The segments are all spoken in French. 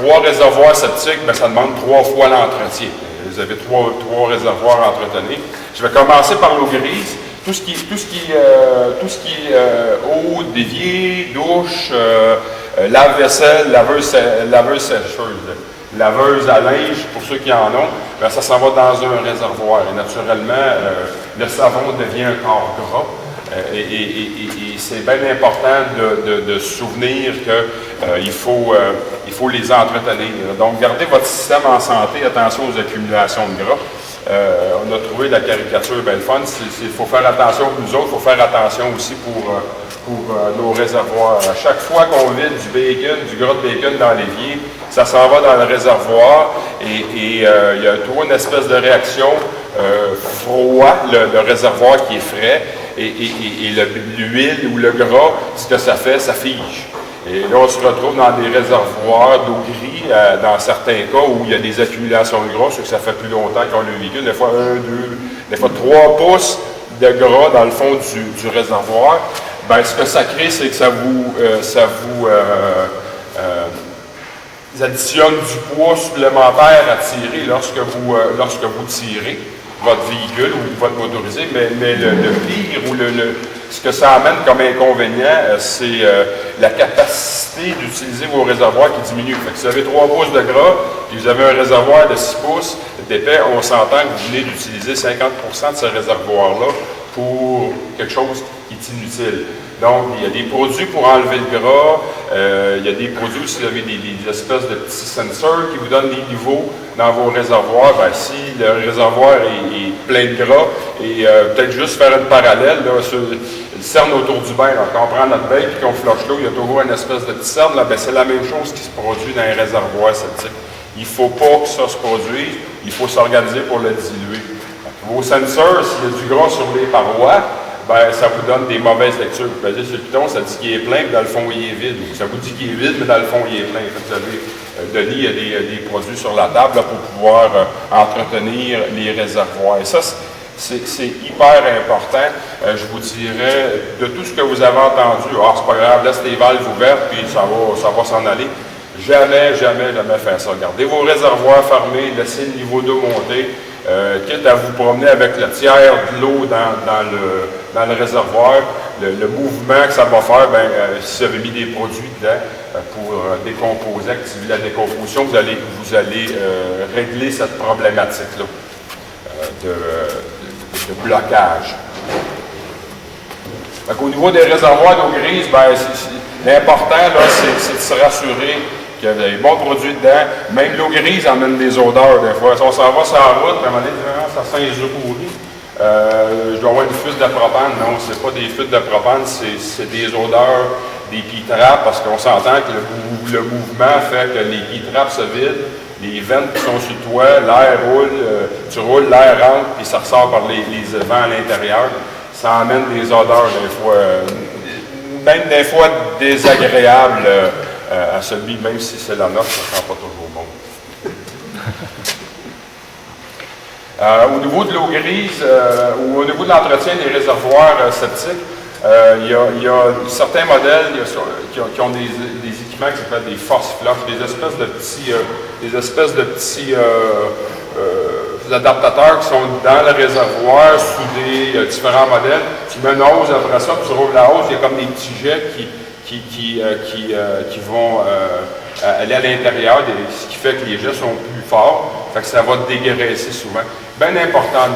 3 réservoirs septiques, bien, ça demande 3 fois l'entretien. Vous avez 3 réservoirs à entretenir. Je vais commencer par l'eau grise. Tout ce qui est eau, d'évier, douche, lave-vaisselle, laveuse sécheuse, laveuse à linge, pour ceux qui en ont, bien, ça s'en va dans un réservoir. Et naturellement, le savon devient un corps gras. Et c'est bien important de se souvenir qu'il faut les entretenir. Donc, gardez votre système en santé, attention aux accumulations de gras. On a trouvé la caricature bien fun. Il faut faire attention pour nous autres, il faut faire attention aussi pour nos réservoirs. À chaque fois qu'on vide du bacon, du gras de bacon dans l'évier, ça s'en va dans le réservoir et il y a toujours une espèce de réaction froid, le réservoir qui est frais, et l'huile ou le gras, ce que ça fait, ça fige. Et là, on se retrouve dans des réservoirs d'eau gris, dans certains cas où il y a des accumulations de gras, c'est que ça fait plus longtemps qu'on a le véhicule, des fois 1, 2, des fois 3 pouces de gras dans le fond du réservoir. Bien, ce que ça crée, c'est que ça vous additionne du poids supplémentaire à tirer lorsque vous tirez votre véhicule ou votre motorisé, mais le pire ou ce que ça amène comme inconvénient, c'est la capacité d'utiliser vos réservoirs qui diminue. Fait que si vous avez 3 pouces de gras et vous avez un réservoir de 6 pouces d'épais, on s'entend que vous venez d'utiliser 50% de ce réservoir-là pour quelque chose qui est inutile. Donc, il y a des produits pour enlever le gras, il y a des produits aussi, vous avez des espèces de petits sensors qui vous donnent des niveaux dans vos réservoirs. Bien, si le réservoir est plein de gras, et peut-être juste faire une parallèle, là, sur le cerne autour du bain, là, quand on prend notre bain et qu'on flush l'eau, il y a toujours une espèce de petit cerne, là, bien, c'est la même chose qui se produit dans les réservoirs septiques. Il ne faut pas que ça se produise, il faut s'organiser pour le diluer. Vos sensors, s'il y a du gras sur les parois, ben, ça vous donne des mauvaises lectures. Vous basez sur le piton, ça dit qu'il est plein, mais dans le fond, il est vide. Ou ça vous dit qu'il est vide, mais dans le fond, il est plein. Vous avez, Denis, il y a des produits sur la table là, pour pouvoir entretenir les réservoirs. Et ça, c'est hyper important. Je vous dirais, de tout ce que vous avez entendu, c'est pas grave, laisse les valves ouvertes, puis ça va s'en aller. Jamais faire ça. Gardez vos réservoirs fermés, laissez le niveau d'eau monter. Quitte à vous promener avec le tiers de l'eau dans le réservoir, le mouvement que ça va faire, bien, si vous avez mis des produits dedans pour décomposer, activer la décomposition, vous allez régler cette problématique-là de blocage. Donc, au niveau des réservoirs d'eau grise, ben, l'important, c'est de se rassurer qu'il y a des bons produits dedans. Même l'eau grise amène des odeurs, des fois. Si on s'en va sur la route, à un moment donné, ça sent les œufs pourris. Je dois avoir une fuite de propane. Non, ce n'est pas des fuites de propane, c'est des odeurs, des pitraps, parce qu'on s'entend que le mouvement fait que les pitraps se vident, les ventes qui sont sur toi, l'air roule, tu roules, l'air rentre, puis ça ressort par les vents à l'intérieur. Ça amène des odeurs, des fois, même des fois désagréables. À celui, même si c'est la nôtre, ça ne sent pas toujours bon. Au niveau de l'eau grise, ou au niveau de l'entretien des réservoirs septiques, il y a certains modèles qui ont des équipements qui s'appellent des force flush, des espèces de petits adaptateurs qui sont dans le réservoir soudés, différents modèles. Tu mets une hose après ça, puis tu roules la hose, il y a comme des petits jets qui vont aller à l'intérieur, ce qui fait que les jets sont plus forts, fait que ça va dégraisser souvent. Bien important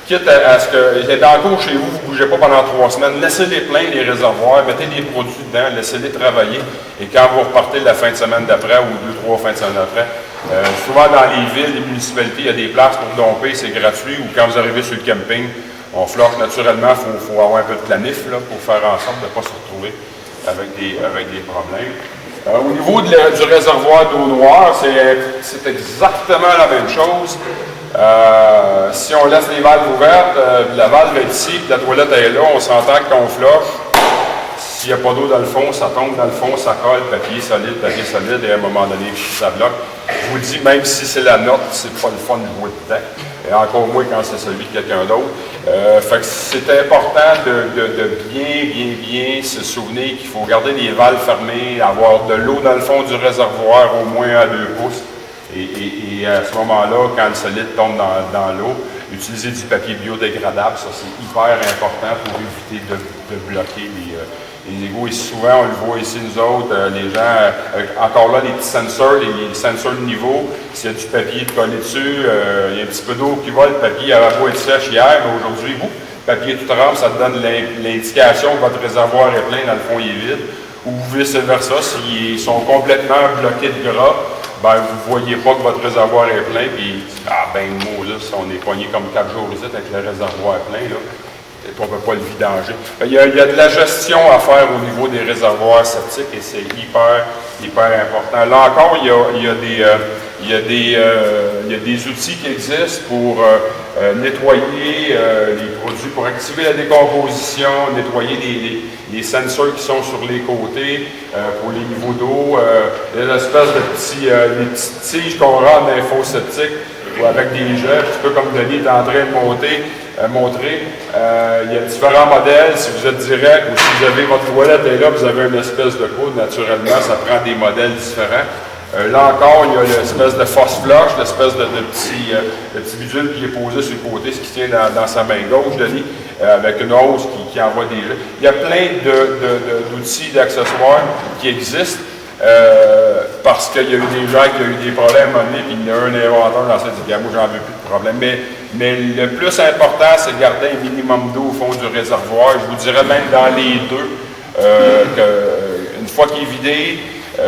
quitte à ce que, il est en cours chez vous, vous ne bougez pas pendant 3 semaines, laissez-les pleins les réservoirs, mettez des produits dedans, laissez-les travailler, et quand vous repartez la fin de semaine d'après, ou 2-3 fins de semaine d'après, souvent dans les villes, les municipalités, il y a des places pour domper, c'est gratuit, ou quand vous arrivez sur le camping, on flush naturellement, il faut avoir un peu de planif là, pour faire en sorte de ne pas se retrouver avec des problèmes. Au niveau du réservoir d'eau noire, c'est exactement la même chose. Si on laisse les valves ouvertes, la valve est ici, puis la toilette est là, on s'entend que quand on flush, S'il n'y a pas d'eau dans le fond, ça tombe dans le fond, ça colle, papier solide, et à un moment donné, ça bloque. Je vous dis, même si c'est la note, c'est pas le fun de jouer dedans. Et encore moins quand c'est celui de quelqu'un d'autre. Fait que c'est important de bien se souvenir qu'il faut garder les valves fermées, avoir de l'eau dans le fond du réservoir au moins à 2 pouces. Et à ce moment-là, quand le solide tombe dans l'eau, utiliser du papier biodégradable, ça c'est hyper important pour éviter de bloquer les égouts. Et souvent, on le voit ici, nous autres, les gens, encore là, les petits sensors, les sensors de niveau, s'il y a du papier collé dessus, il y a un petit peu d'eau qui va, le papier avait beau être sèche hier, mais aujourd'hui, le papier tout trempe, ça te donne l'indication que votre réservoir est plein, dans le fond, il est vide. Ou vice-versa, s'ils sont complètement bloqués de gras, ben, vous ne voyez pas que votre réservoir est plein, puis, on est pogné comme 4 jours ici avec le réservoir plein, là, et on ne peut pas le vidanger. Il y a de la gestion à faire au niveau des réservoirs septiques, et c'est hyper important. Là encore, il y a des outils qui existent pour nettoyer les produits, pour activer la décomposition, nettoyer les sensors qui sont sur les côtés, pour les niveaux d'eau, l'espèce de les petites tiges qu'on rentre dans les fosses septiques, ou avec des jets, un petit peu comme Denis est en train de montrer. Il y a différents modèles. Si vous êtes direct ou si vous avez votre toilette et là, vous avez une espèce de coude, naturellement, ça prend des modèles différents. Là encore, il y a l'espèce de force flush, l'espèce de petit bidule qui est posé sur le côté, ce qui tient dans sa main gauche, Denis, avec une hausse qui envoie des jets. Il y a plein d'outils, d'accessoires qui existent. Parce qu'il y a eu des gens qui ont eu des problèmes à un moment donné, puis il y a un inventeur dans cette dit, moi j'en veux plus de problème. Mais le plus important, c'est de garder un minimum d'eau au fond du réservoir. Je vous dirais même dans les deux, qu'une fois qu'il est vidé,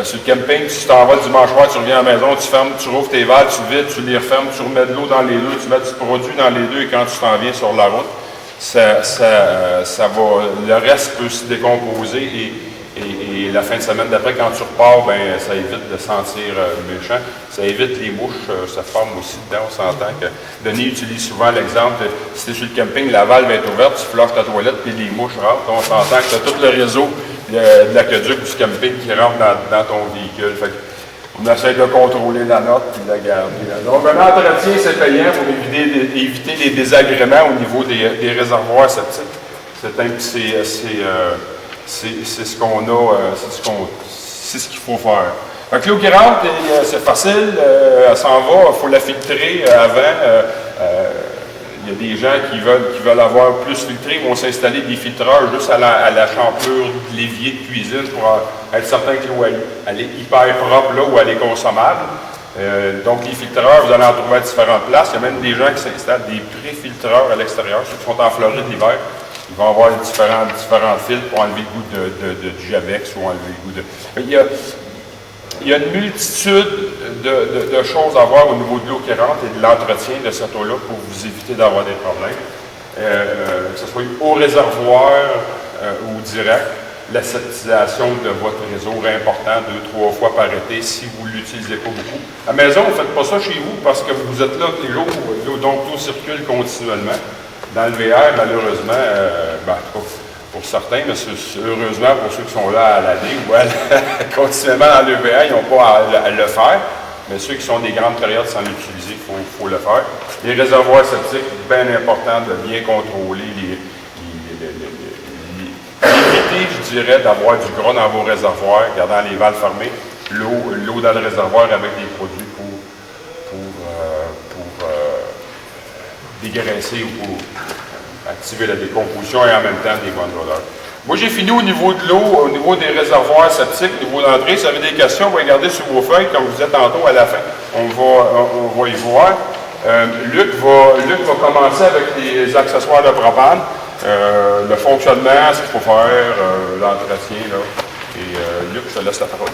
sur le camping, tu t'en vas le dimanche soir, tu reviens à la maison, tu fermes, tu rouvres tes valves, tu vides, tu les refermes, tu remets de l'eau dans les deux, tu mets du produit dans les deux, et quand tu t'en viens sur la route, le reste peut se décomposer et la fin de semaine d'après, quand tu repars, ben, ça évite de sentir méchant. Ça évite les mouches, ça forme aussi dedans. On s'entend que Denis utilise souvent l'exemple, si tu es sur le camping, la valve est ouverte, tu flushes ta toilette, puis les mouches rentrent. On s'entend que tu as tout le réseau de l'aqueduc du camping qui rentre dans ton véhicule. Fait on essaie de contrôler la note puis de la garder. Donc, un entretien, c'est payant pour éviter les désagréments au niveau des réservoirs septiques. C'est ce qu'on a, c'est ce qu'il faut faire. Donc, l'eau qui rentre, c'est facile, elle s'en va, il faut la filtrer avant. Il y a des gens qui veulent avoir plus filtré, vont s'installer des filtreurs juste à la champlure de l'évier de cuisine pour être certain que l'eau elle est hyper propre là où elle est consommable. Donc, les filtreurs, vous allez en trouver à différentes places. Il y a même des gens qui s'installent des pré-filtreurs à l'extérieur, ceux qui sont en Floride l'hiver. Ils vont avoir différents filtres pour enlever le goût du Javex ou enlever le goût de... Il y a une multitude de choses à voir au niveau de l'eau qui rentre et de l'entretien de cette eau-là pour vous éviter d'avoir des problèmes. Que ce soit au réservoir ou direct, l'aseptisation de votre réseau est important 2-3 fois par été si vous ne l'utilisez pas beaucoup. À la maison, vous ne faites pas ça chez vous parce que vous êtes là que donc l'eau circule continuellement. Dans le VR, malheureusement, pour certains, mais heureusement pour ceux qui sont là à l'année ou continuellement dans le VR, ils n'ont pas à le faire. Mais ceux qui sont des grandes périodes sans l'utiliser, il faut le faire. Les réservoirs septiques, bien important de bien contrôler, éviter, je dirais, d'avoir du gras dans vos réservoirs, gardant les valves fermées, l'eau dans le réservoir avec des produits pour dégraisser ou pour activer la décomposition et en même temps des bonnes odeurs. Moi, j'ai fini au niveau de l'eau, au niveau des réservoirs septiques, au niveau d'entrée. Si vous avez des questions, vous regardez sur vos feuilles, comme vous êtes tantôt à la fin. On va y voir. Luc va commencer avec les accessoires de propane, le fonctionnement, ce qu'il faut faire, l'entretien. Et Luc, je te laisse la parole.